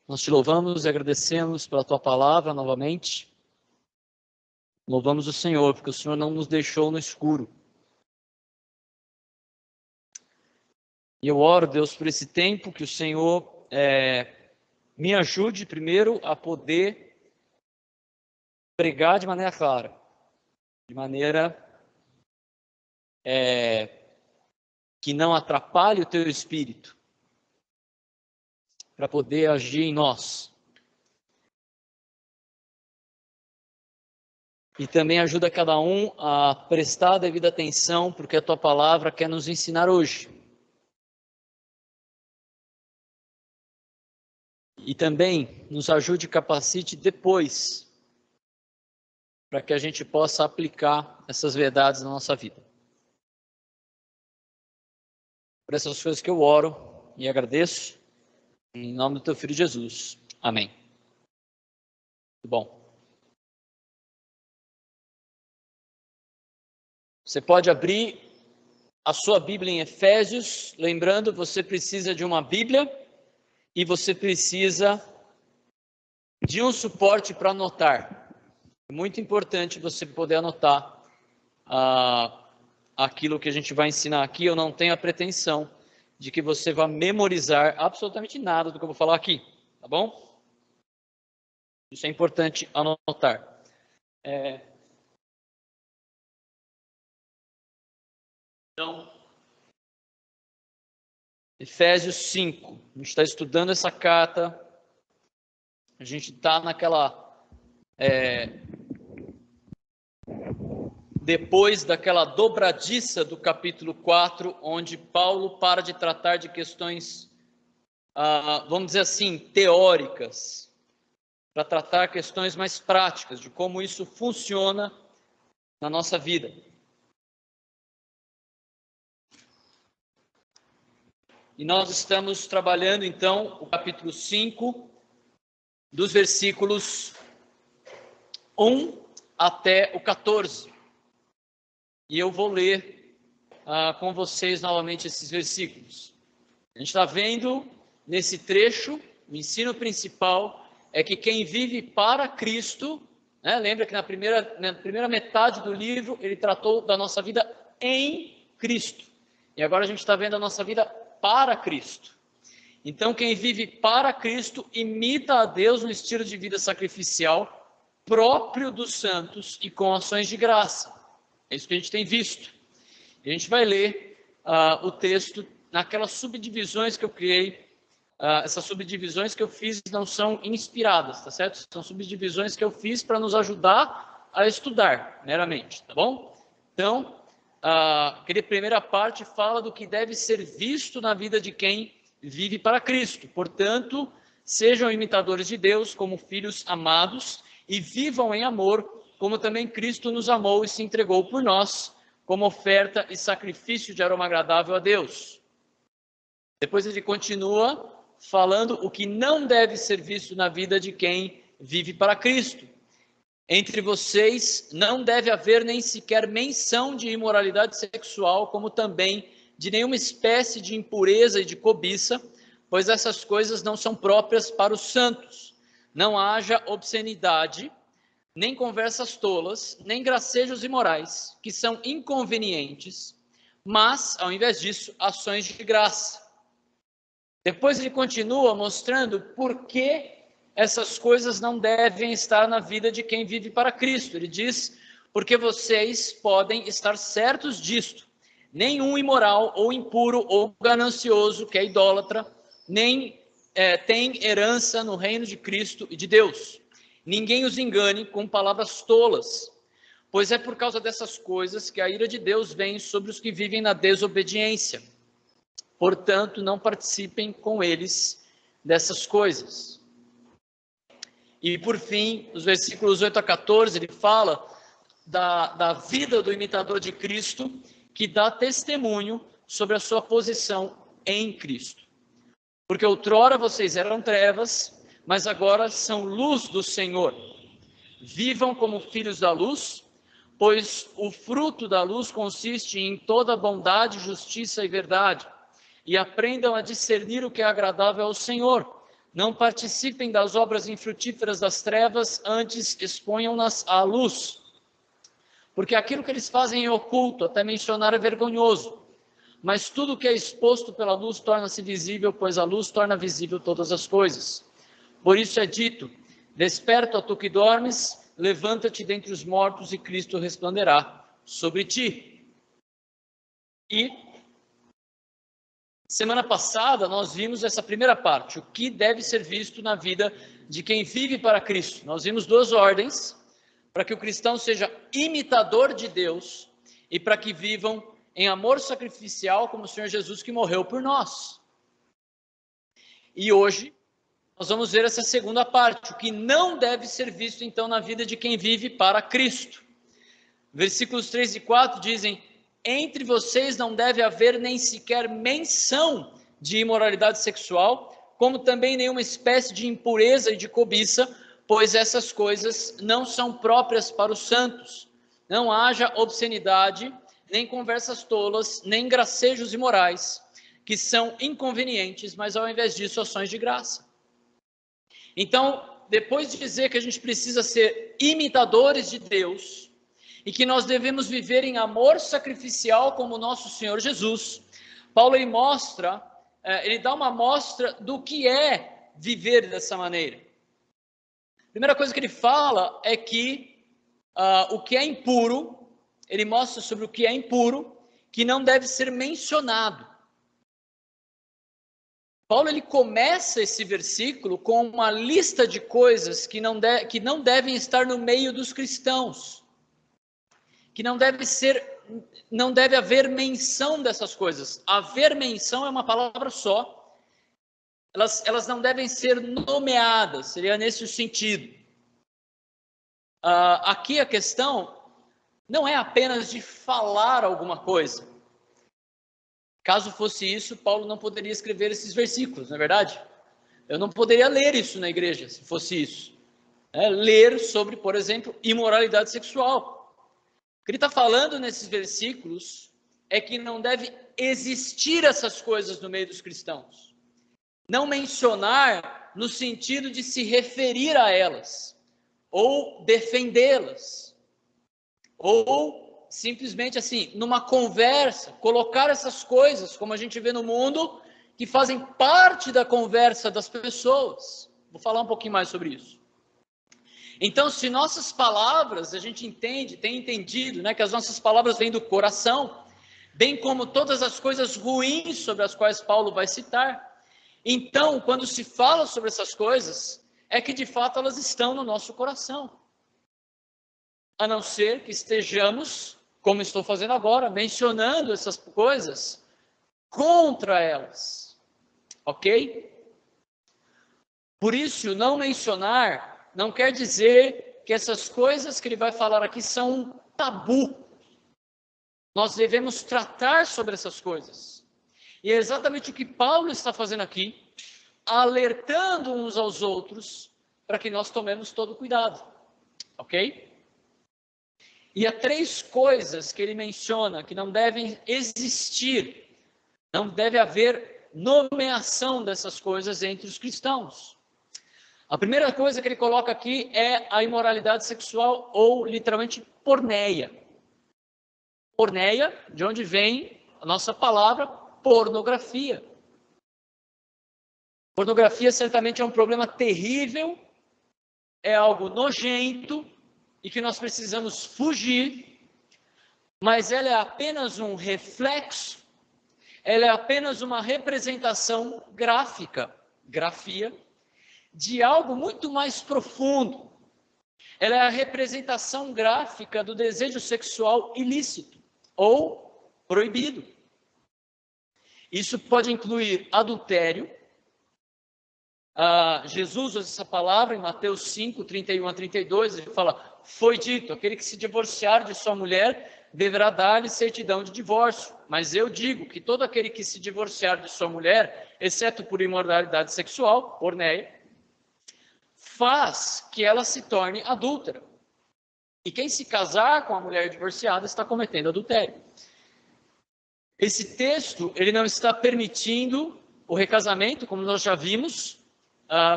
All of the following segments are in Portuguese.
Nós te louvamos e agradecemos pela tua palavra novamente. Louvamos o Senhor, porque o Senhor não nos deixou no escuro. E eu oro, Deus, por esse tempo, que o Senhor me ajude primeiro a poder pregar de maneira clara, de maneira que não atrapalhe o teu espírito, para poder agir em nós. E também ajuda cada um a prestar a devida atenção, porque a tua palavra quer nos ensinar hoje. E também nos ajude e capacite depois, para que a gente possa aplicar essas verdades na nossa vida. Por essas coisas que eu oro e agradeço, em nome do teu Filho Jesus. Amém. Muito bom. Você pode abrir a sua Bíblia em Efésios. Lembrando, você precisa de uma Bíblia e você precisa de um suporte para anotar. É muito importante você poder anotar aquilo que a gente vai ensinar aqui. Eu não tenho a pretensão de que você vá memorizar absolutamente nada do que eu vou falar aqui, tá bom? Isso é importante anotar. Então, Efésios 5, a gente está estudando essa carta, a gente está depois daquela dobradiça do capítulo 4, onde Paulo para de tratar de questões, vamos dizer assim, teóricas, para tratar questões mais práticas, de como isso funciona na nossa vida. E nós estamos trabalhando, então, o capítulo 5, dos versículos 1 até o 14. E eu vou ler com vocês novamente esses versículos. A gente está vendo nesse trecho, o ensino principal é que quem vive para Cristo, lembra que na primeira metade do livro ele tratou da nossa vida em Cristo. E agora a gente está vendo a nossa vida para Cristo. Então quem vive para Cristo imita a Deus no estilo de vida sacrificial próprio dos santos e com ações de graça. É isso que a gente tem visto. E a gente vai ler o texto naquelas subdivisões que eu criei. Essas subdivisões que eu fiz não são inspiradas, tá certo? São subdivisões que eu fiz para nos ajudar a estudar, meramente, tá bom? Então, aquela primeira parte fala do que deve ser visto na vida de quem vive para Cristo. Portanto, sejam imitadores de Deus como filhos amados e vivam em amor, como também Cristo nos amou e se entregou por nós, como oferta e sacrifício de aroma agradável a Deus. Depois ele continua falando o que não deve ser visto na vida de quem vive para Cristo. Entre vocês não deve haver nem sequer menção de imoralidade sexual, como também de nenhuma espécie de impureza e de cobiça, pois essas coisas não são próprias para os santos. Não haja obscenidade, nem conversas tolas, nem gracejos imorais, que são inconvenientes, mas, ao invés disso, ações de graça. Depois ele continua mostrando por que essas coisas não devem estar na vida de quem vive para Cristo. Ele diz, porque vocês podem estar certos disto. Nenhum imoral, ou impuro, ou ganancioso, que é idólatra, nem tem herança no reino de Cristo e de Deus. Ninguém os engane com palavras tolas, pois é por causa dessas coisas que a ira de Deus vem sobre os que vivem na desobediência. Portanto, não participem com eles dessas coisas. E por fim, nos versículos 8 a 14, ele fala da vida do imitador de Cristo, que dá testemunho sobre a sua posição em Cristo. Porque outrora vocês eram trevas, mas agora são luz do Senhor. Vivam como filhos da luz, pois o fruto da luz consiste em toda bondade, justiça e verdade. E aprendam a discernir o que é agradável ao Senhor. Não participem das obras infrutíferas das trevas, antes exponham-nas à luz. Porque aquilo que eles fazem em oculto, até mencionar, é vergonhoso. Mas tudo que é exposto pela luz torna-se visível, pois a luz torna visível todas as coisas. Por isso é dito: desperta, ó tu que dormes, levanta-te dentre os mortos e Cristo resplanderá sobre ti. E semana passada nós vimos essa primeira parte, o que deve ser visto na vida de quem vive para Cristo. Nós vimos duas ordens, para que o cristão seja imitador de Deus e para que vivam em amor sacrificial como o Senhor Jesus, que morreu por nós. E hoje nós vamos ver essa segunda parte, o que não deve ser visto então na vida de quem vive para Cristo. Versículos 3 e 4 dizem: entre vocês não deve haver nem sequer menção de imoralidade sexual, como também nenhuma espécie de impureza e de cobiça, pois essas coisas não são próprias para os santos. Não haja obscenidade, nem conversas tolas, nem gracejos imorais, que são inconvenientes, mas ao invés disso, ações de graça. Então, depois de dizer que a gente precisa ser imitadores de Deus, e que nós devemos viver em amor sacrificial como o nosso Senhor Jesus, Paulo ele dá uma amostra do que é viver dessa maneira. A primeira coisa que ele fala é que o que é impuro, ele mostra sobre o que é impuro, que não deve ser mencionado. Paulo ele começa esse versículo com uma lista de coisas que não devem estar no meio dos cristãos. Que não deve haver menção dessas coisas. Haver menção é uma palavra só. Elas não devem ser nomeadas, seria nesse o sentido. Aqui a questão não é apenas de falar alguma coisa. Caso fosse isso, Paulo não poderia escrever esses versículos, não é verdade? Eu não poderia ler isso na igreja, se fosse isso. Ler sobre, por exemplo, imoralidade sexual. O que ele está falando nesses versículos é que não deve existir essas coisas no meio dos cristãos. Não mencionar no sentido de se referir a elas, ou defendê-las, ou simplesmente assim, numa conversa, colocar essas coisas, como a gente vê no mundo, que fazem parte da conversa das pessoas. Vou falar um pouquinho mais sobre isso. Então, se nossas palavras, a gente tem entendido, que as nossas palavras vêm do coração, bem como todas as coisas ruins sobre as quais Paulo vai citar. Então, quando se fala sobre essas coisas, é que de fato elas estão no nosso coração. A não ser que estejamos, como estou fazendo agora, mencionando essas coisas contra elas. Ok? Por isso, não mencionar não quer dizer que essas coisas que ele vai falar aqui são um tabu. Nós devemos tratar sobre essas coisas. E é exatamente o que Paulo está fazendo aqui, alertando uns aos outros para que nós tomemos todo cuidado. Ok? E há três coisas que ele menciona que não devem existir. Não deve haver nomeação dessas coisas entre os cristãos. A primeira coisa que ele coloca aqui é a imoralidade sexual, ou literalmente porneia. Porneia, de onde vem a nossa palavra pornografia. Pornografia certamente é um problema terrível, é algo nojento e que nós precisamos fugir, mas ela é apenas um reflexo, ela é apenas uma representação gráfica, grafia, de algo muito mais profundo. Ela é a representação gráfica do desejo sexual ilícito ou proibido. Isso pode incluir adultério. Jesus usa essa palavra em Mateus 5, 31 a 32, ele fala: foi dito, aquele que se divorciar de sua mulher deverá dar-lhe certidão de divórcio. Mas eu digo que todo aquele que se divorciar de sua mulher, exceto por imoralidade sexual, porneia, faz que ela se torne adúltera. E quem se casar com a mulher divorciada está cometendo adultério. Esse texto, ele não está permitindo o recasamento, como nós já vimos,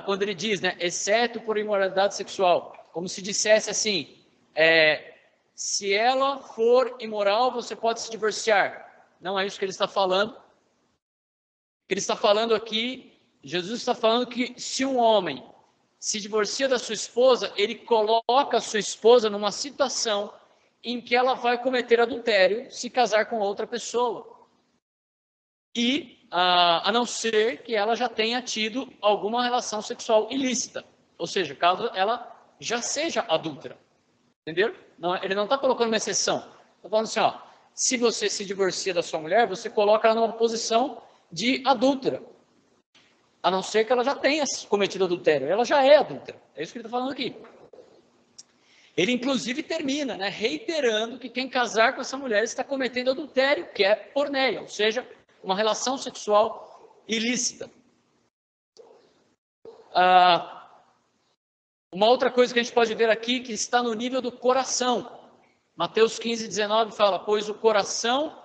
quando ele diz, né, exceto por imoralidade sexual, como se dissesse assim, se ela for imoral, você pode se divorciar. Não é isso que ele está falando. O que ele está falando aqui, Jesus está falando que se um homem se divorcia da sua esposa, ele coloca a sua esposa numa situação em que ela vai cometer adultério, se casar com outra pessoa. E a não ser que ela já tenha tido alguma relação sexual ilícita. Ou seja, caso ela já seja adúltera. Entendeu? Não, ele não está colocando uma exceção. Está falando assim, ó, se você se divorcia da sua mulher, você coloca ela numa posição de adúltera. A não ser que ela já tenha cometido adultério. Ela já é adúltera. É isso que ele está falando aqui. Ele, inclusive, termina, né, reiterando que quem casar com essa mulher está cometendo adultério, que é porneia, ou seja, uma relação sexual ilícita. Uma outra coisa que a gente pode ver aqui, que está no nível do coração. Mateus 15, 19 fala, pois do coração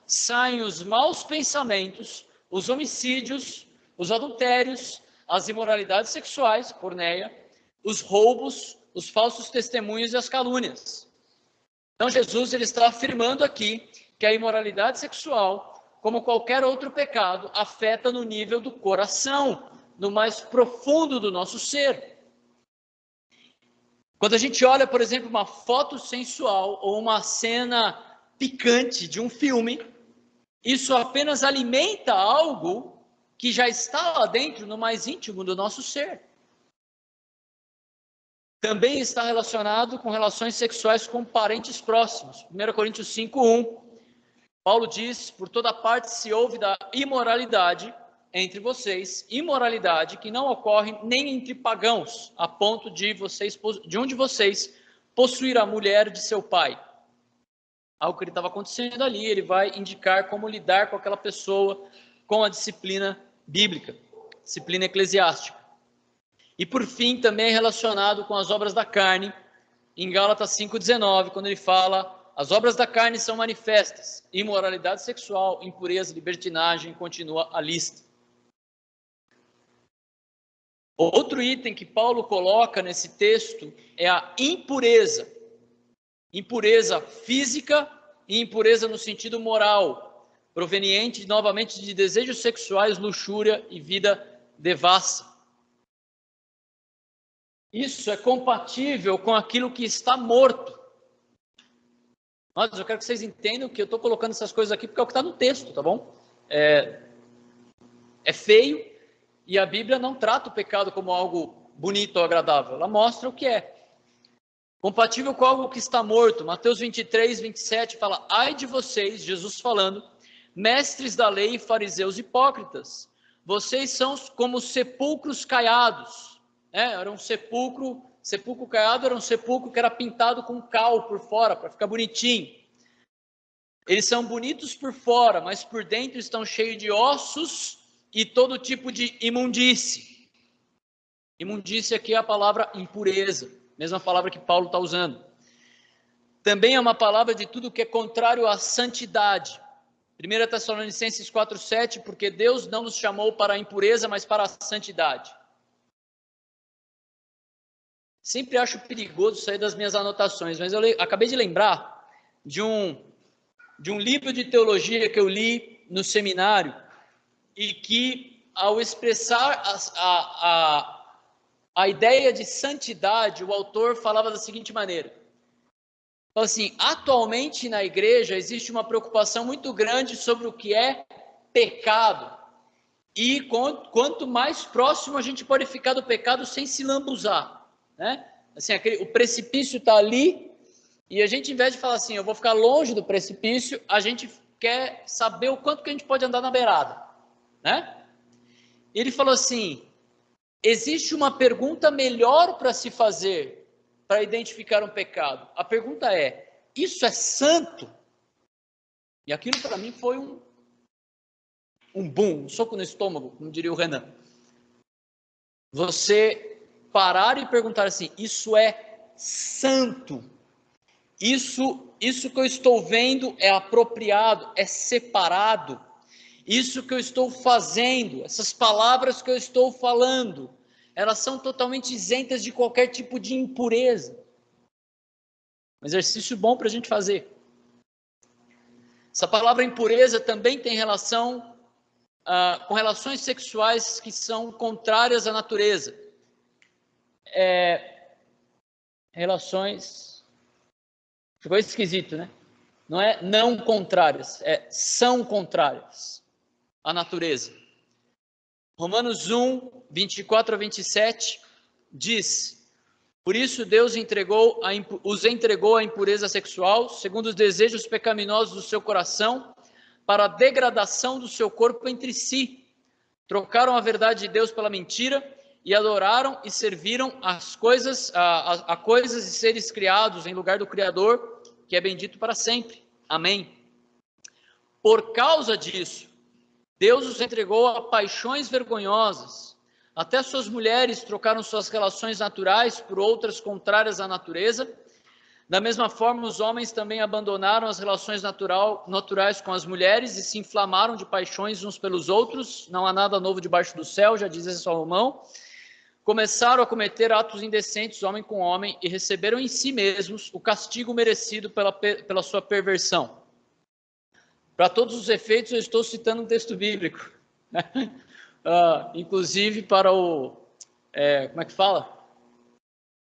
saem os maus pensamentos, os homicídios, os adultérios, as imoralidades sexuais, porneia, os roubos, os falsos testemunhos e as calúnias. Então Jesus ele está afirmando aqui que a imoralidade sexual, como qualquer outro pecado, afeta no nível do coração, no mais profundo do nosso ser. Quando a gente olha, por exemplo, uma foto sensual ou uma cena picante de um filme, isso apenas alimenta algo que já está lá dentro, no mais íntimo do nosso ser. Também está relacionado com relações sexuais com parentes próximos. 1 Coríntios 5:1, Paulo diz, por toda parte se ouve da imoralidade entre vocês, imoralidade que não ocorre nem entre pagãos, a ponto de um de vocês possuir a mulher de seu pai. Algo que ele estava acontecendo ali, ele vai indicar como lidar com aquela pessoa com a disciplina bíblica, disciplina eclesiástica. E por fim, também é relacionado com as obras da carne, em Gálatas 5:19, quando ele fala, as obras da carne são manifestas, imoralidade sexual, impureza, libertinagem, continua a lista. Outro item que Paulo coloca nesse texto é a impureza. Impureza física e impureza no sentido moral, proveniente novamente de desejos sexuais, luxúria e vida devassa. Isso é compatível com aquilo que está morto. Mas eu quero que vocês entendam que eu estou colocando essas coisas aqui porque é o que está no texto, tá bom? É feio e a Bíblia não trata o pecado como algo bonito ou agradável. Ela mostra o que é. Compatível com algo que está morto. Mateus 23, 27 fala, ai de vocês, Jesus falando, mestres da lei e fariseus hipócritas, vocês são como sepulcros caiados. Era um sepulcro caiado era um sepulcro que era pintado com cal por fora, para ficar bonitinho. Eles são bonitos por fora, mas por dentro estão cheios de ossos e todo tipo de imundície. Imundície aqui é a palavra impureza, mesma palavra que Paulo está usando. Também é uma palavra de tudo que é contrário à santidade. 1 Tessalonicenses 4:7, porque Deus não nos chamou para a impureza, mas para a santidade. Sempre acho perigoso sair das minhas anotações, mas eu acabei de lembrar de um livro de teologia que eu li no seminário e que, ao expressar a ideia de santidade, o autor falava da seguinte maneira. Fala assim, atualmente na igreja existe uma preocupação muito grande sobre o que é pecado. E quanto mais próximo a gente pode ficar do pecado sem se lambuzar. Né? Assim, o precipício está ali e a gente, em vez de falar assim, eu vou ficar longe do precipício, a gente quer saber o quanto que a gente pode andar na beirada, né? Ele falou assim, existe uma pergunta melhor para se fazer para identificar um pecado. A pergunta é, isso é santo? E aquilo para mim foi um boom, um soco no estômago, como diria o Renan. Você parar e perguntar assim, isso é santo? Isso que eu estou vendo é apropriado, é separado? Isso que eu estou fazendo, essas palavras que eu estou falando, elas são totalmente isentas de qualquer tipo de impureza. Um exercício bom para a gente fazer. Essa palavra impureza também tem relação com relações sexuais que são contrárias à natureza. Relações... Ficou esquisito, né? Não é não contrárias, são contrárias à natureza. Romanos 1, 24 a 27 diz: por isso Deus os entregou à impureza sexual, segundo os desejos pecaminosos do seu coração, para a degradação do seu corpo entre si. Trocaram a verdade de Deus pela mentira e adoraram e serviram as coisas, a coisas e seres criados em lugar do Criador, que é bendito para sempre. Amém. Por causa disso, Deus os entregou a paixões vergonhosas. Até suas mulheres trocaram suas relações naturais por outras contrárias à natureza. Da mesma forma, os homens também abandonaram as relações naturais com as mulheres e se inflamaram de paixões uns pelos outros. Não há nada novo debaixo do céu, já diz Salomão. Começaram a cometer atos indecentes, homem com homem, e receberam em si mesmos o castigo merecido pela sua perversão. Para todos os efeitos, eu estou citando um texto bíblico. Inclusive para o... como é que fala?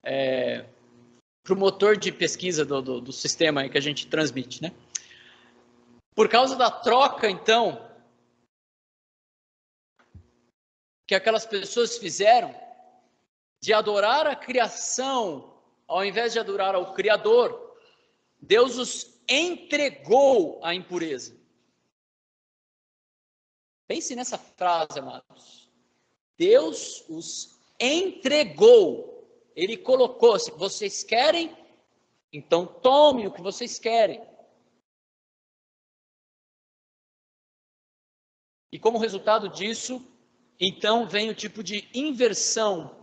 Para o motor de pesquisa do sistema aí que a gente transmite, né? Por causa da troca, então, que aquelas pessoas fizeram, de adorar a criação, ao invés de adorar ao Criador, Deus os entregou à impureza. Pense nessa frase, amados. Deus os entregou. Ele colocou, se vocês querem, então tome o que vocês querem. E como resultado disso, então vem o tipo de inversão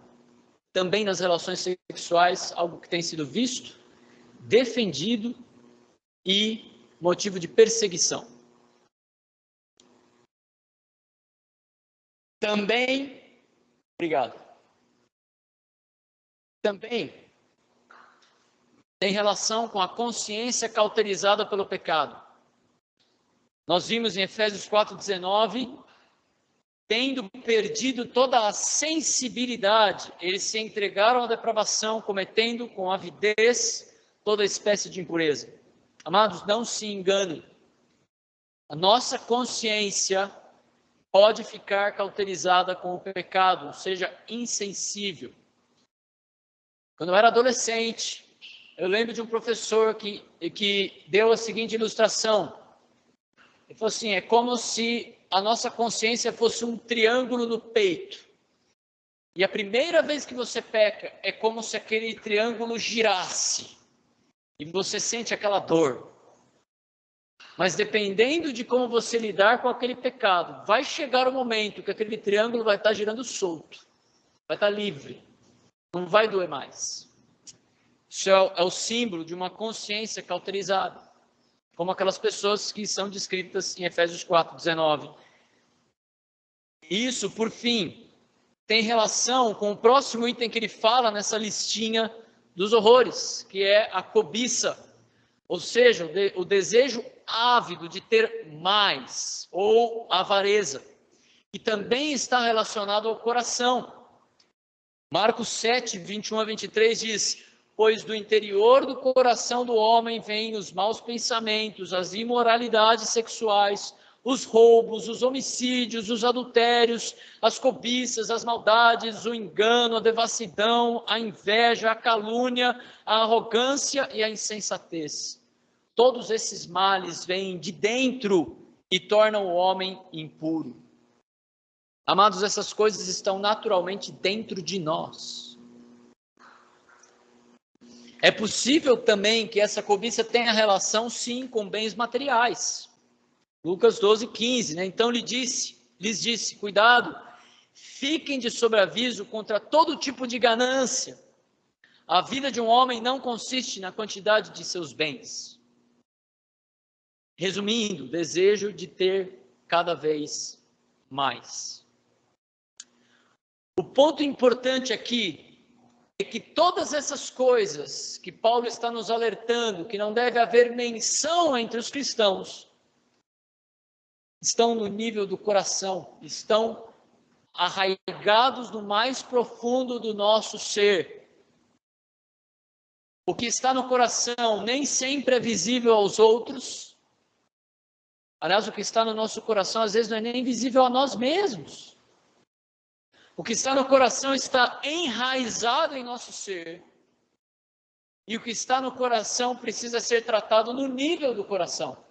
também nas relações sexuais, algo que tem sido visto, defendido e motivo de perseguição. Também, obrigado. Também tem relação com a consciência cauterizada pelo pecado. Nós vimos em Efésios 4,19, tendo perdido toda a sensibilidade, eles se entregaram à depravação, cometendo com avidez toda espécie de impureza. Amados, não se enganem. A nossa consciência pode ficar cauterizada com o pecado, ou seja, insensível. Quando eu era adolescente, eu lembro de um professor que deu a seguinte ilustração. Ele falou assim, é como se a nossa consciência fosse um triângulo no peito. E a primeira vez que você peca, é como se aquele triângulo girasse. E você sente aquela dor. Mas dependendo de como você lidar com aquele pecado, vai chegar o momento que aquele triângulo vai estar girando solto. Vai estar livre. Não vai doer mais. Isso é o símbolo de uma consciência cauterizada. Como aquelas pessoas que são descritas em Efésios 4,19. Isso, por fim, tem relação com o próximo item que ele fala nessa listinha dos horrores, que é a cobiça. Ou seja, o desejo ávido de ter mais, ou avareza, que também está relacionado ao coração. Marcos 7, 21 a 23 diz, pois do interior do coração do homem vêm os maus pensamentos, as imoralidades sexuais, os roubos, os homicídios, os adultérios, as cobiças, as maldades, o engano, a devassidão, a inveja, a calúnia, a arrogância e a insensatez. Todos esses males vêm de dentro e tornam o homem impuro. Amados, essas coisas estão naturalmente dentro de nós. É possível também que essa cobiça tenha relação, sim, com bens materiais. Lucas 12, 15, né? Então lhes disse, cuidado, fiquem de sobreaviso contra todo tipo de ganância. A vida de um homem não consiste na quantidade de seus bens. Resumindo, desejo de ter cada vez mais. O ponto importante aqui é que todas essas coisas que Paulo está nos alertando, que não deve haver menção entre os cristãos, estão no nível do coração, estão arraigados no mais profundo do nosso ser. O que está no coração nem sempre é visível aos outros. Aliás, o que está no nosso coração às vezes não é nem visível a nós mesmos. O que está no coração está enraizado em nosso ser. E o que está no coração precisa ser tratado no nível do coração.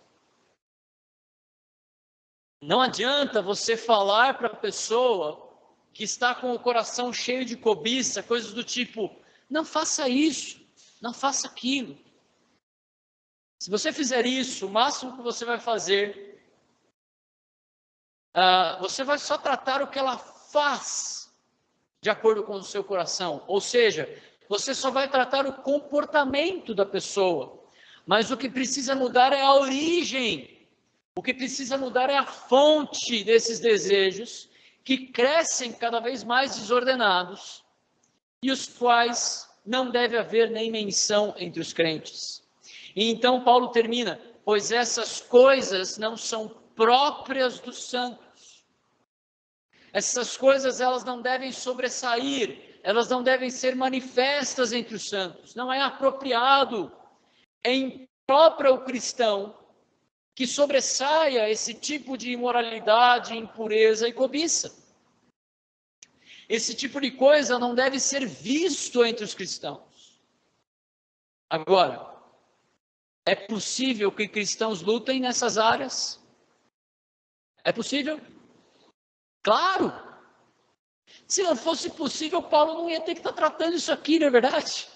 Não adianta você falar para a pessoa que está com o coração cheio de cobiça, coisas do tipo, não faça isso, não faça aquilo. Se você fizer isso, o máximo que você vai fazer, você vai só tratar o que ela faz de acordo com o seu coração. Ou seja, você só vai tratar o comportamento da pessoa. Mas o que precisa mudar é a origem. O que precisa mudar é a fonte desses desejos que crescem cada vez mais desordenados e os quais não deve haver nem menção entre os crentes. E então Paulo termina, pois essas coisas não são próprias dos santos. Essas coisas elas não devem sobressair, elas não devem ser manifestas entre os santos. Não é apropriado, é impróprio ao cristão que sobressaia esse tipo de imoralidade, impureza e cobiça. Esse tipo de coisa não deve ser visto entre os cristãos. Agora, é possível que cristãos lutem nessas áreas? É possível? Claro! Se não fosse possível, Paulo não ia ter que estar tratando isso aqui, não é verdade?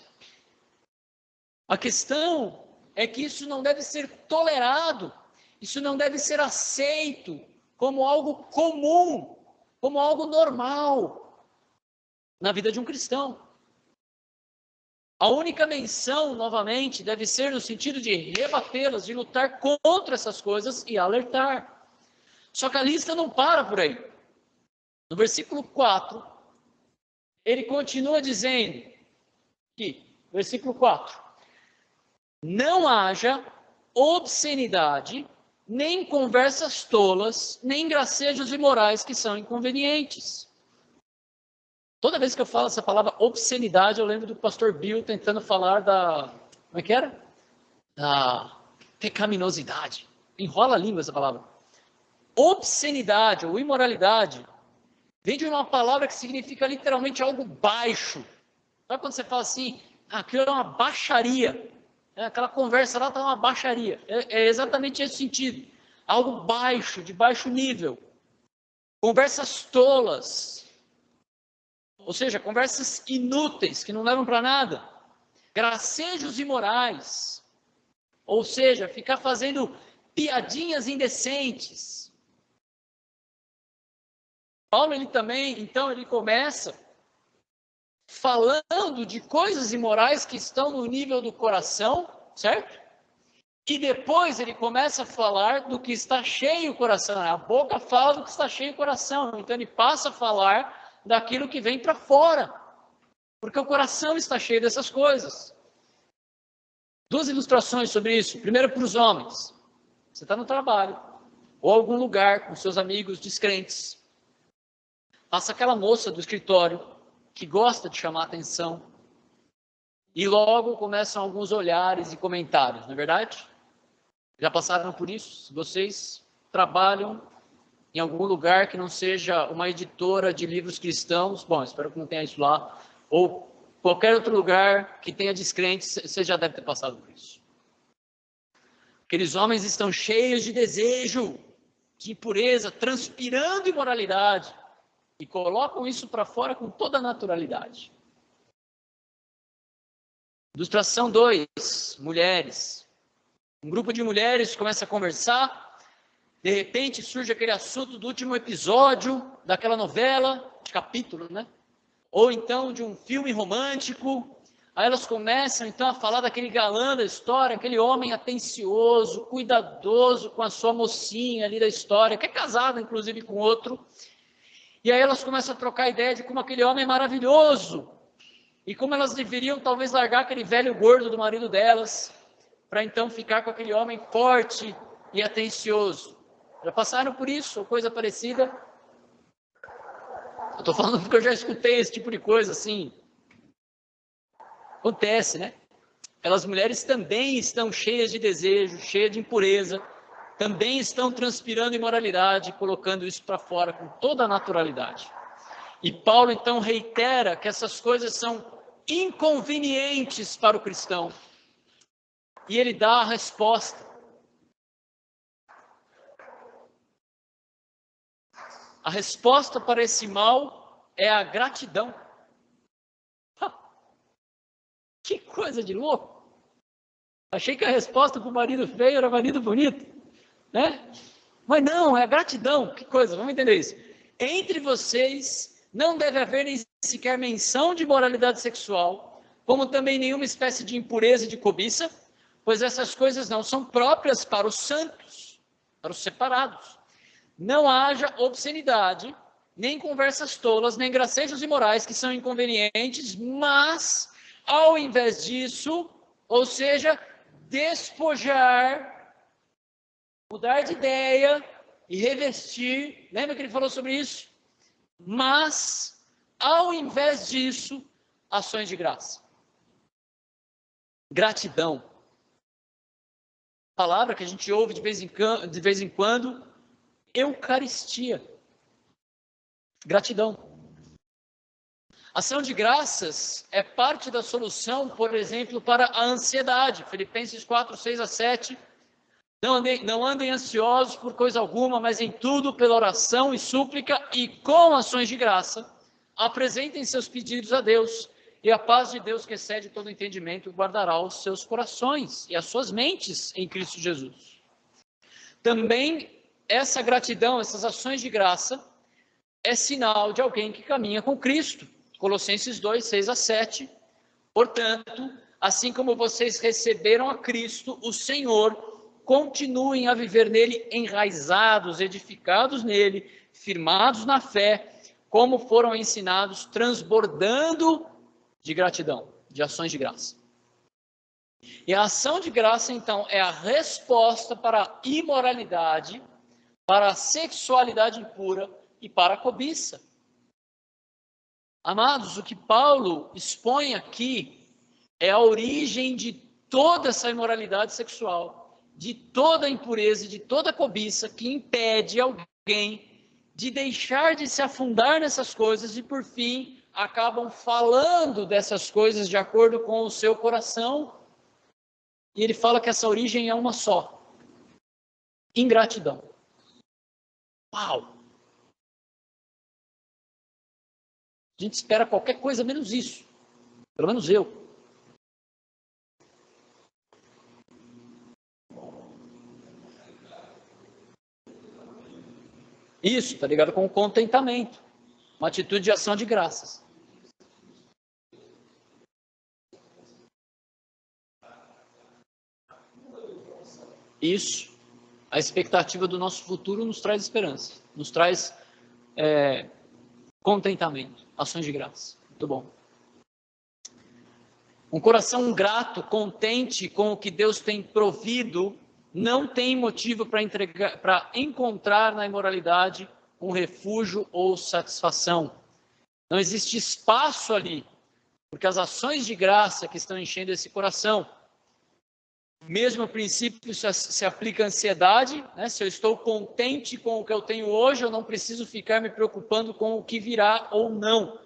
A questão é que isso não deve ser tolerado, isso não deve ser aceito como algo comum, como algo normal na vida de um cristão. A única menção, novamente, deve ser no sentido de rebatê-las, de lutar contra essas coisas e alertar. Só que a lista não para por aí. No versículo 4, ele continua dizendo que, versículo 4, não haja obscenidade, nem conversas tolas, nem gracejos imorais que são inconvenientes. Toda vez que eu falo essa palavra obscenidade, eu lembro do pastor Bill tentando falar da, como é que era? Da pecaminosidade. Enrola a língua essa palavra. Obscenidade ou imoralidade vem de uma palavra que significa literalmente algo baixo. Sabe quando você fala assim, aquilo é uma baixaria? Aquela conversa lá está uma baixaria. É exatamente esse sentido. Algo baixo, de baixo nível. Conversas tolas. Ou seja, conversas inúteis, que não levam para nada. Gracejos imorais. Ou seja, ficar fazendo piadinhas indecentes. Paulo, ele também, então, ele começa falando de coisas imorais que estão no nível do coração, certo? E depois ele começa a falar do que está cheio o coração. A boca fala do que está cheio o coração. Então ele passa a falar daquilo que vem para fora. Porque o coração está cheio dessas coisas. Duas ilustrações sobre isso. Primeiro para os homens. Você está no trabalho, ou algum lugar com seus amigos descrentes. Passa aquela moça do escritório que gosta de chamar atenção. E logo começam alguns olhares e comentários, não é verdade? Já passaram por isso? Se vocês trabalham em algum lugar que não seja uma editora de livros cristãos, bom, espero que não tenha isso lá, ou qualquer outro lugar que tenha descrentes, você já deve ter passado por isso. Aqueles homens estão cheios de desejo, de impureza, transpirando imoralidade, e colocam isso para fora com toda a naturalidade. Ilustração 2, mulheres. Um grupo de mulheres começa a conversar, de repente surge aquele assunto do último episódio daquela novela, de capítulo, né? Ou então de um filme romântico, Aí elas começam então a falar daquele galã da história, aquele homem atencioso, cuidadoso com a sua mocinha ali da história, que é casada inclusive com outro. E aí elas começam a trocar ideia de como aquele homem é maravilhoso. E como elas deveriam talvez largar aquele velho gordo do marido delas, para então ficar com aquele homem forte e atencioso. Já passaram por isso, ou coisa parecida? Eu estou falando porque eu já escutei esse tipo de coisa, assim. Acontece, né? Aquelas mulheres também estão cheias de desejo, cheias de impureza, também estão transpirando imoralidade, colocando isso para fora com toda a naturalidade. E Paulo então reitera que essas coisas são inconvenientes para o cristão. E ele dá a resposta. A resposta para esse mal é a gratidão. Que coisa de louco! Achei que a resposta para o marido feio era marido bonito, né? Mas não, é a gratidão. Que coisa, vamos entender isso. Entre vocês não deve haver nem sequer menção de moralidade sexual, como também nenhuma espécie de impureza e de cobiça, pois essas coisas não são próprias para os santos, para os separados. Não haja obscenidade, nem conversas tolas, nem gracejos imorais que são inconvenientes, mas, ao invés disso, ou seja, despojar, mudar de ideia e revestir, lembra que ele falou sobre isso? Mas, ao invés disso, ações de graça. Gratidão. Palavra que a gente ouve de vez em quando, Eucaristia. Gratidão. Ação de graças é parte da solução, por exemplo, para a ansiedade. Filipenses 4, 6 a 7. Não andem ansiosos por coisa alguma, mas em tudo, pela oração e súplica e com ações de graça, apresentem seus pedidos a Deus. E a paz de Deus, que excede todo entendimento, guardará os seus corações e as suas mentes em Cristo Jesus. Também essa gratidão, essas ações de graça, é sinal de alguém que caminha com Cristo. Colossenses 2, 6 a 7. Portanto, assim como vocês receberam a Cristo, o Senhor, continuem a viver nele, enraizados, edificados nele, firmados na fé, como foram ensinados, transbordando de gratidão, de ações de graça. E a ação de graça, então, é a resposta para a imoralidade, para a sexualidade impura e para a cobiça. Amados, o que Paulo expõe aqui é a origem de toda essa imoralidade sexual, de toda a impureza, de toda a cobiça que impede alguém de deixar de se afundar nessas coisas e, por fim, acabam falando dessas coisas de acordo com o seu coração. E ele fala que essa origem é uma só: ingratidão. Uau! A gente espera qualquer coisa menos isso. Pelo menos eu. Isso, tá ligado com o contentamento. Uma atitude de ação de graças. Isso. A expectativa do nosso futuro nos traz esperança. Nos traz contentamento. Ações de graça. Muito bom. Um coração grato, contente com o que Deus tem provido, não tem motivo para encontrar na imoralidade um refúgio ou satisfação. Não existe espaço ali, porque as ações de graça que estão enchendo esse coração, mesmo princípio se aplica à ansiedade, né? Se eu estou contente com o que eu tenho hoje, eu não preciso ficar me preocupando com o que virá ou não.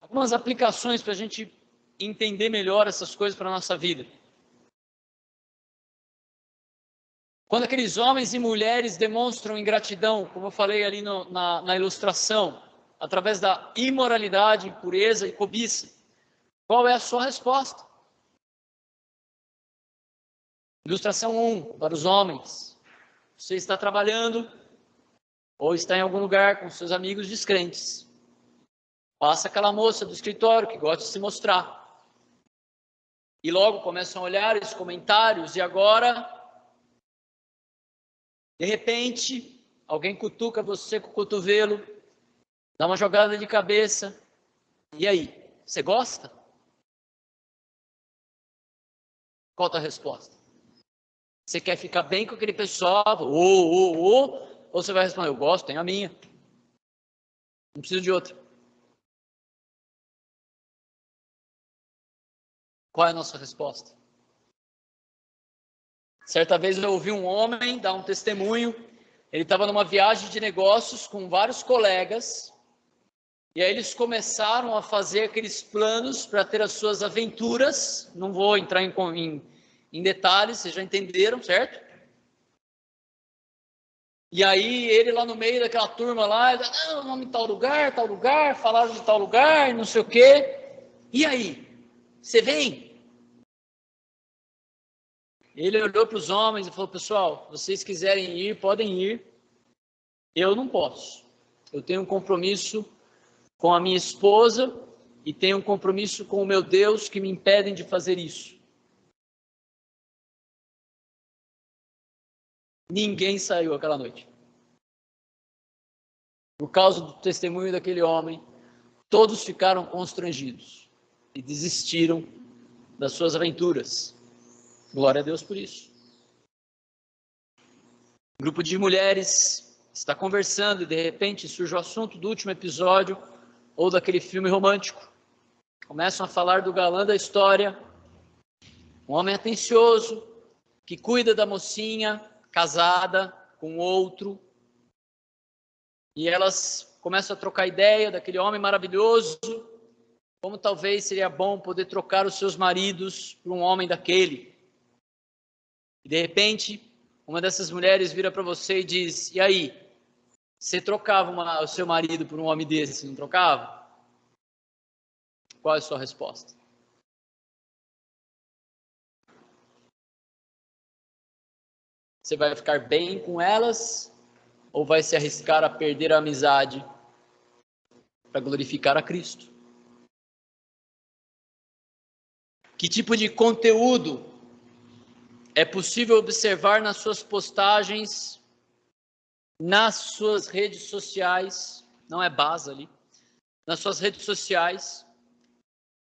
Algumas aplicações para a gente entender melhor essas coisas para a nossa vida. Quando aqueles homens e mulheres demonstram ingratidão, como eu falei ali na ilustração, através da imoralidade, impureza e cobiça, qual é a sua resposta? Ilustração 1, para os homens. Você está trabalhando ou está em algum lugar com seus amigos descrentes. Passa aquela moça do escritório que gosta de se mostrar. E logo começam a olhar os comentários e agora, de repente, alguém cutuca você com o cotovelo, dá uma jogada de cabeça. E aí, você gosta? Qual a tua resposta? Você quer ficar bem com aquele pessoal? Ou você vai responder, eu gosto, tenho a minha. Não preciso de outra. Qual é a nossa resposta? Certa vez eu ouvi um homem dar um testemunho. Ele estava numa viagem de negócios com vários colegas. E aí eles começaram a fazer aqueles planos para ter as suas aventuras. Não vou entrar em detalhes, vocês já entenderam, certo? E aí ele lá no meio daquela turma lá, o nome de tal lugar, falaram de tal lugar, não sei o quê. E aí, você vem? Ele olhou para os homens e falou, pessoal, vocês quiserem ir, podem ir. Eu não posso. Eu tenho um compromisso com a minha esposa e tenho um compromisso com o meu Deus que me impedem de fazer isso. Ninguém saiu aquela noite. Por causa do testemunho daquele homem, todos ficaram constrangidos e desistiram das suas aventuras. Glória a Deus por isso. Um grupo de mulheres está conversando e de repente surge o assunto do último episódio ou daquele filme romântico. Começam a falar do galã da história, um homem atencioso, que cuida da mocinha, casada com outro. E elas começam a trocar ideia daquele homem maravilhoso, como talvez seria bom poder trocar os seus maridos por um homem daquele. E de repente, uma dessas mulheres vira para você e diz, e aí, você trocava o seu marido por um homem desse, não trocava? Qual é a sua resposta? Você vai ficar bem com elas ou vai se arriscar a perder a amizade para glorificar a Cristo? Que tipo de conteúdo é possível observar nas suas postagens, nas suas redes sociais? Não é base ali. Nas suas redes sociais.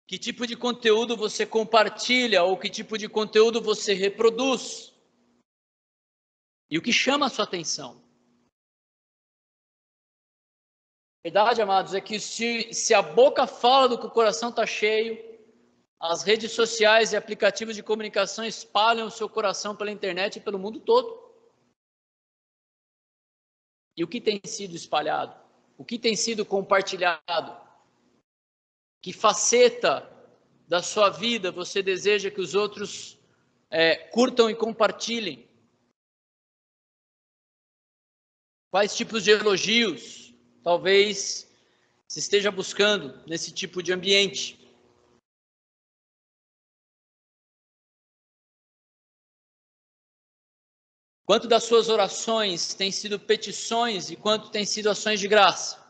Que tipo de conteúdo você compartilha ou que tipo de conteúdo você reproduz? E o que chama a sua atenção? A verdade, amados, é que se a boca fala do que o coração está cheio, as redes sociais e aplicativos de comunicação espalham o seu coração pela internet e pelo mundo todo. E o que tem sido espalhado? O que tem sido compartilhado? Que faceta da sua vida você deseja que os outros curtam e compartilhem? Quais tipos de elogios talvez se esteja buscando nesse tipo de ambiente? Quanto das suas orações têm sido petições e quanto têm sido ações de graça?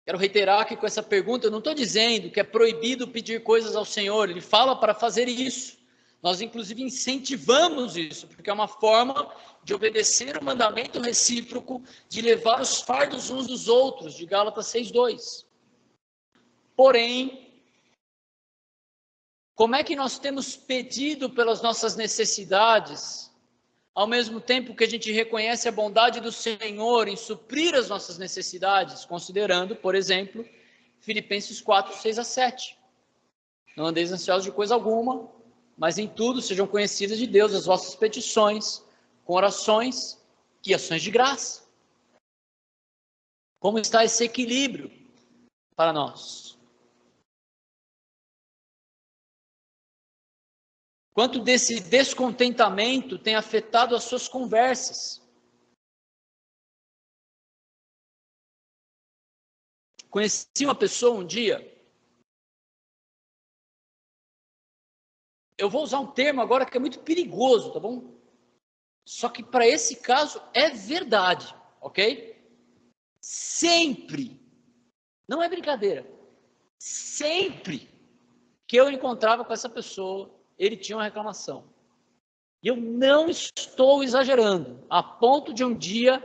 Quero reiterar que com essa pergunta eu não estou dizendo que é proibido pedir coisas ao Senhor. Ele fala para fazer isso. Nós, inclusive, incentivamos isso, porque é uma forma de obedecer o mandamento recíproco, de levar os fardos uns dos outros, de Gálatas 6:2. Porém, como é que nós temos pedido pelas nossas necessidades, ao mesmo tempo que a gente reconhece a bondade do Senhor em suprir as nossas necessidades, considerando, por exemplo, Filipenses 4:6-7. Não andeis ansiosos de coisa alguma, mas em tudo sejam conhecidas de Deus as vossas petições, com orações e ações de graça. Como está esse equilíbrio para nós? Quanto desse descontentamento tem afetado as suas conversas? Conheci uma pessoa um dia, eu vou usar um termo agora que é muito perigoso, tá bom? Só que para esse caso é verdade, ok? Sempre Não é brincadeira. Sempre que eu encontrava com essa pessoa, ele tinha uma reclamação. E eu não estou exagerando, a ponto de um dia,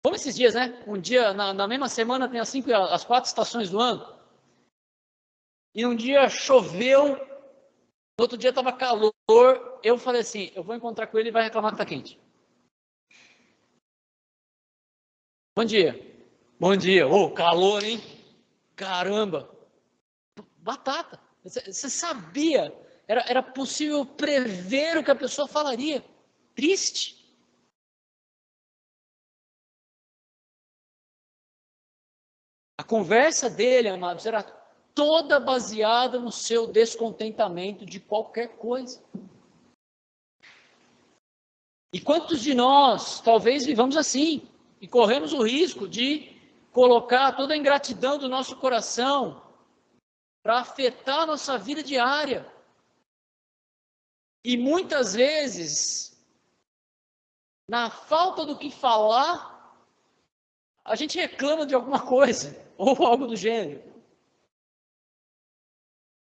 como esses dias, né? Um dia, na mesma semana, tem as 4 estações do ano. E um dia choveu, no outro dia estava calor. Eu falei assim, eu vou encontrar com ele e vai reclamar que está quente. Bom dia. Bom dia. Ô, calor, hein? Caramba. Batata. Você sabia? Era possível prever o que a pessoa falaria. Triste. A conversa dele, amados, era toda baseada no seu descontentamento de qualquer coisa. E quantos de nós talvez vivamos assim e corremos o risco de colocar toda a ingratidão do nosso coração para afetar a nossa vida diária. E muitas vezes, na falta do que falar, a gente reclama de alguma coisa, ou algo do gênero.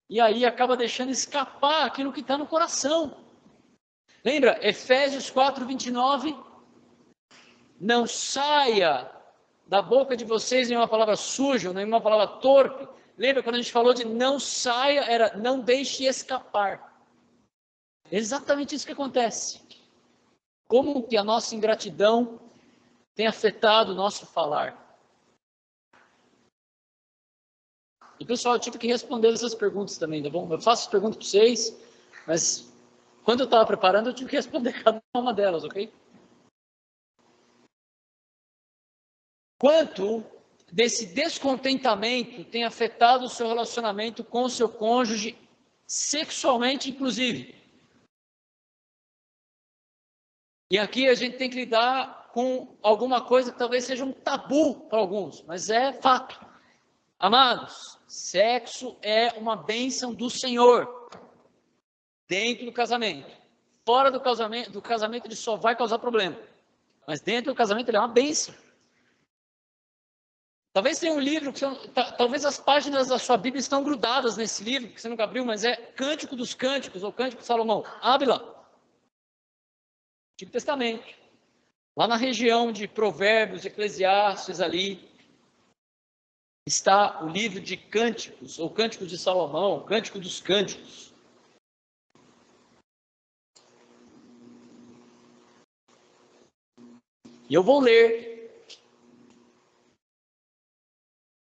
E aí acaba deixando escapar aquilo que está no coração. Lembra, Efésios 4:29? Não saia da boca de vocês nenhuma palavra suja, nenhuma palavra torpe. Lembra quando a gente falou de não saia, era não deixe escapar. É exatamente isso que acontece. Como que a nossa ingratidão tem afetado o nosso falar. E pessoal, eu tive que responder essas perguntas também, tá bom? Eu faço as perguntas para vocês, mas quando eu estava preparando, eu tive que responder cada uma delas, ok? Quanto desse descontentamento tem afetado o seu relacionamento com o seu cônjuge, sexualmente inclusive? E aqui a gente tem que lidar com alguma coisa que talvez seja um tabu para alguns, mas é fato. Amados, sexo é uma bênção do Senhor dentro do casamento. Fora do casamento ele só vai causar problema. Mas dentro do casamento ele é uma bênção. Talvez tenha um livro, talvez as páginas da sua Bíblia estão grudadas nesse livro, que você nunca abriu, mas é Cântico dos Cânticos, ou Cântico de Salomão. Abre lá. Antigo Testamento. Lá na região de Provérbios, Eclesiastes ali, está o livro de Cânticos, ou Cântico de Salomão, Cântico dos Cânticos. E eu vou ler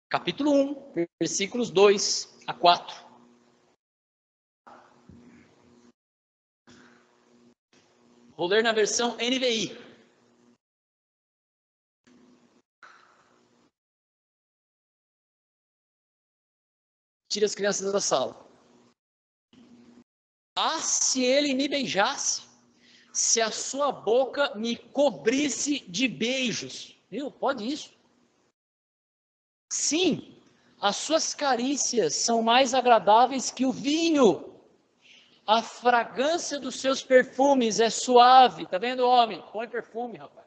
capítulo 1, versículos 2 a 4. Vou ler na versão NVI. Tire as crianças da sala. Ah, se ele me beijasse, se a sua boca me cobrisse de beijos. Viu? Pode isso. Sim, as suas carícias são mais agradáveis que o vinho. A fragrância dos seus perfumes é suave. Tá vendo, homem? Põe perfume, rapaz.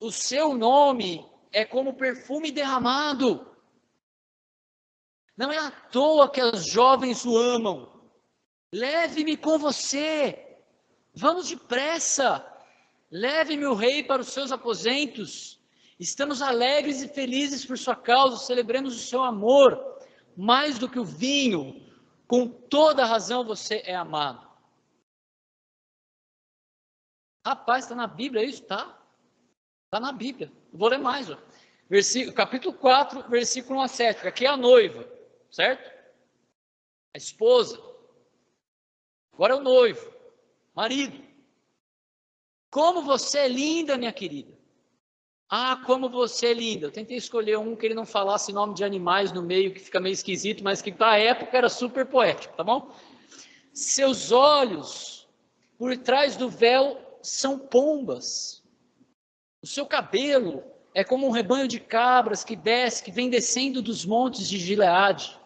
O seu nome é como perfume derramado. Não é à toa que as jovens o amam. Leve-me com você. Vamos depressa. Leve-me o rei para os seus aposentos. Estamos alegres e felizes por sua causa. Celebremos o seu amor. Mais do que o vinho. Com toda razão você é amado. Rapaz, está na Bíblia isso? Tá? Está na Bíblia. Vou ler mais. Ó. Capítulo 4, versículo 1 a 7. Aqui é a noiva. Certo? A esposa. Agora é o noivo. Marido. Como você é linda, minha querida. Ah, como você é linda. Eu tentei escolher um que ele não falasse nome de animais no meio, que fica meio esquisito, mas que na época era super poético, tá bom? Seus olhos, por trás do véu, são pombas. O seu cabelo é como um rebanho de cabras que desce, que vem descendo dos montes de Gileade.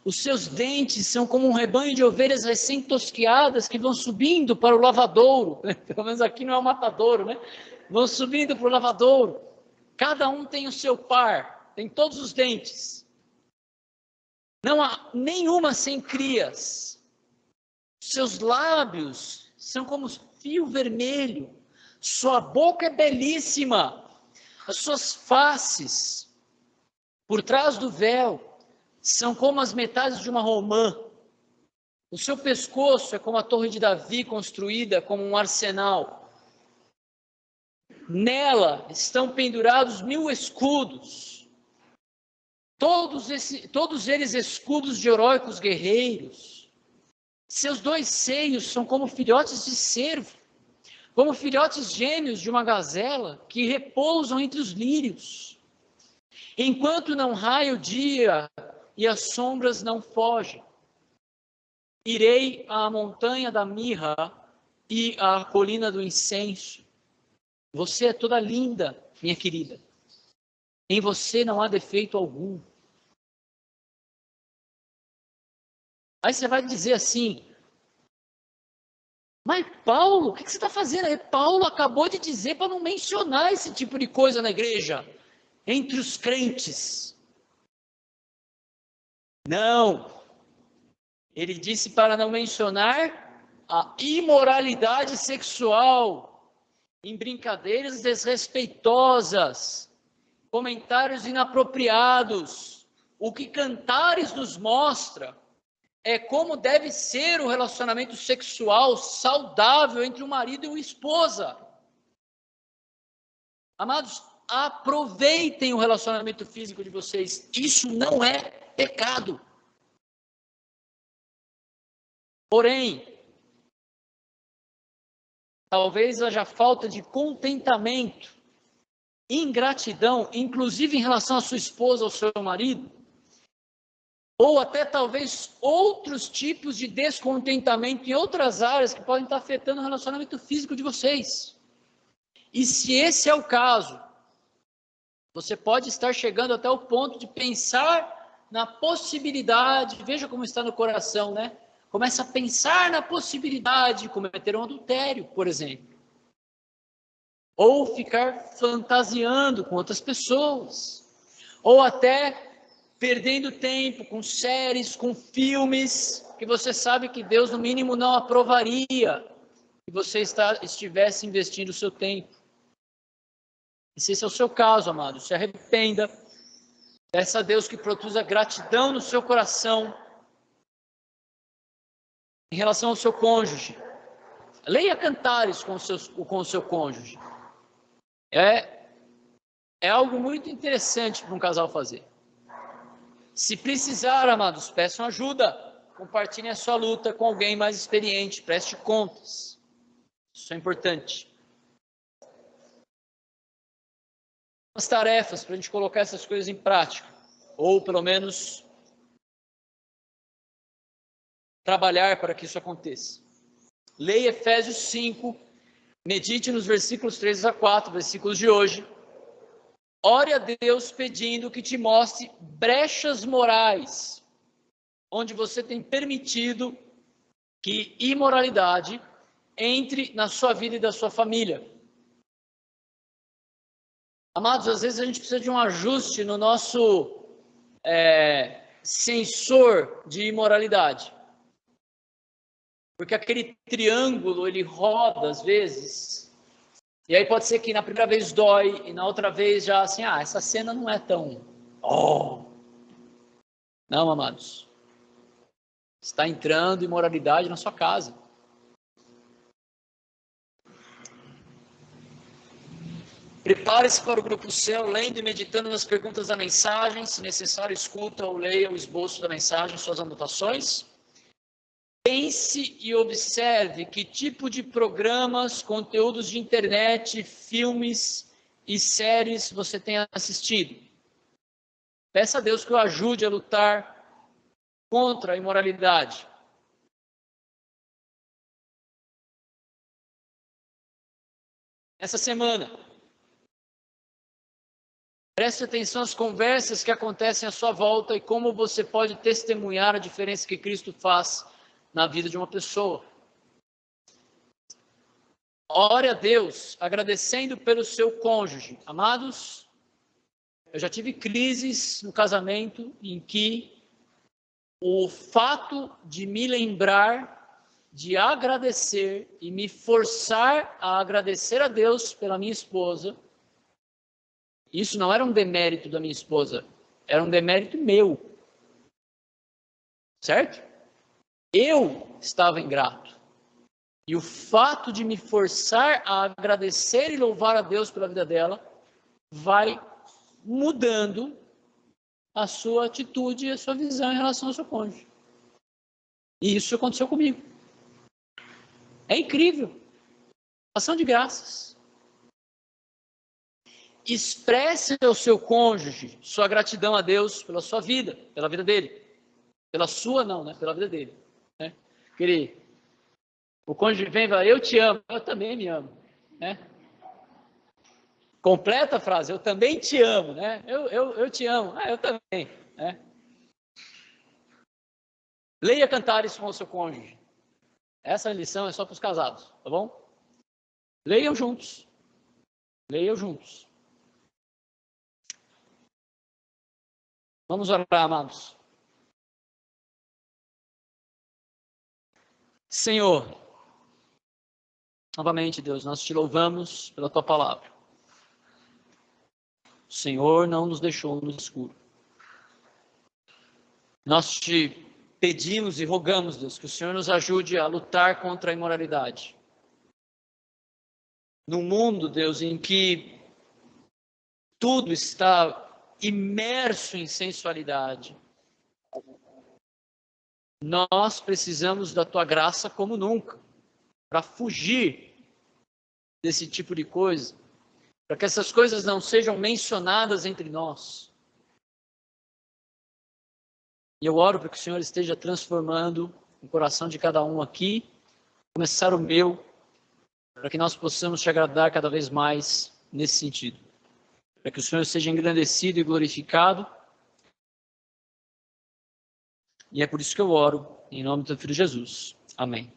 Os seus dentes são como um rebanho de ovelhas recém-tosquiadas que vão subindo para o lavadouro. Pelo menos aqui não é o matadouro, né? Vão subindo para o lavadouro. Cada um tem o seu par. tem todos os dentes. Não há nenhuma sem crias. Seus lábios são como fio vermelho. Sua boca é belíssima. As suas faces, por trás do véu, são como as metades de uma romã. O seu pescoço é como a torre de Davi, construída como um arsenal. Nela estão pendurados 1000 escudos. Todos eles escudos de heróicos guerreiros. Seus 2 seios são como filhotes de cervo, como filhotes gêmeos de uma gazela que repousam entre os lírios. Enquanto não raia o dia e as sombras não fogem, irei à montanha da mirra e à colina do incenso. Você é toda linda, minha querida. Em você não há defeito algum. Aí você vai dizer assim, mas Paulo, o que você está fazendo aí? Paulo acabou de dizer para não mencionar esse tipo de coisa na igreja, entre os crentes. Não. Ele disse para não mencionar a imoralidade sexual, em brincadeiras desrespeitosas, comentários inapropriados. O que Cantares nos mostra é como deve ser o relacionamento sexual saudável entre o marido e a esposa. Amados, aproveitem o relacionamento físico de vocês. Isso não é pecado. Porém, talvez haja falta de contentamento, ingratidão, inclusive em relação à sua esposa ou ao seu marido, ou até talvez outros tipos de descontentamento em outras áreas que podem estar afetando o relacionamento físico de vocês. E se esse é o caso, você pode estar chegando até o ponto de pensar na possibilidade, veja como está no coração, né? Começa a pensar na possibilidade de cometer um adultério, por exemplo. Ou ficar fantasiando com outras pessoas. Ou até perdendo tempo com séries, com filmes, que você sabe que Deus, no mínimo, não aprovaria que você estivesse investindo o seu tempo. E se esse é o seu caso, amado, se arrependa. Peça a Deus que produza gratidão no seu coração em relação ao seu cônjuge. Leia Cantares com o seu cônjuge. É algo muito interessante para um casal fazer. Se precisar, amados, peçam ajuda. Compartilhem a sua luta com alguém mais experiente. Preste contas. Isso é importante. As tarefas para a gente colocar essas coisas em prática. Ou, pelo menos, trabalhar para que isso aconteça. Leia Efésios 5. Medite nos versículos 3 a 4, versículos de hoje. Ore a Deus pedindo que te mostre brechas morais, onde você tem permitido que imoralidade entre na sua vida e da sua família. Amados, às vezes a gente precisa de um ajuste no nosso sensor de imoralidade. Porque aquele triângulo, ele roda às vezes. E aí pode ser que na primeira vez dói, e na outra vez já assim, essa cena não é tão... Não, amados. Está entrando imoralidade na sua casa. Prepare-se para o grupo céu, lendo e meditando nas perguntas da mensagem. Se necessário, escuta ou leia o esboço da mensagem, suas anotações. Pense e observe que tipo de programas, conteúdos de internet, filmes e séries você tem assistido. Peça a Deus que o ajude a lutar contra a imoralidade. Essa semana, preste atenção às conversas que acontecem à sua volta e como você pode testemunhar a diferença que Cristo faz na vida de uma pessoa. Ore a Deus agradecendo pelo seu cônjuge. Amados, Eu já tive crises no casamento em que o fato de me lembrar de agradecer e me forçar a agradecer a Deus pela minha esposa, isso não era um demérito da minha esposa, era um demérito meu. Certo? Eu estava ingrato. E o fato de me forçar a agradecer e louvar a Deus pela vida dela vai mudando a sua atitude e a sua visão em relação ao seu cônjuge. E isso aconteceu comigo. É incrível. Ação de graças. Expresse ao seu cônjuge sua gratidão a Deus pela sua vida, pela vida dele. Pela sua não, né? Pela vida dele. Né? O cônjuge vem e fala, eu te amo, eu também me amo. Né? Completa a frase, eu também te amo. Né? Eu te amo, eu também. Né? Leia Cantares com o seu cônjuge. Essa lição é só para os casados, tá bom? Leiam juntos. Leiam juntos. Vamos orar, amados. Senhor, novamente, Deus, nós te louvamos pela tua palavra. O Senhor não nos deixou no escuro. Nós te pedimos e rogamos, Deus, que o Senhor nos ajude a lutar contra a imoralidade. Num mundo, Deus, em que tudo está imerso em sensualidade, nós precisamos da tua graça como nunca, para fugir desse tipo de coisa, para que essas coisas não sejam mencionadas entre nós. E eu oro para que o Senhor esteja transformando o coração de cada um aqui, começar o meu, para que nós possamos te agradar cada vez mais nesse sentido. Para que o Senhor seja engrandecido e glorificado. E é por isso que eu oro, em nome do Filho Jesus. Amém.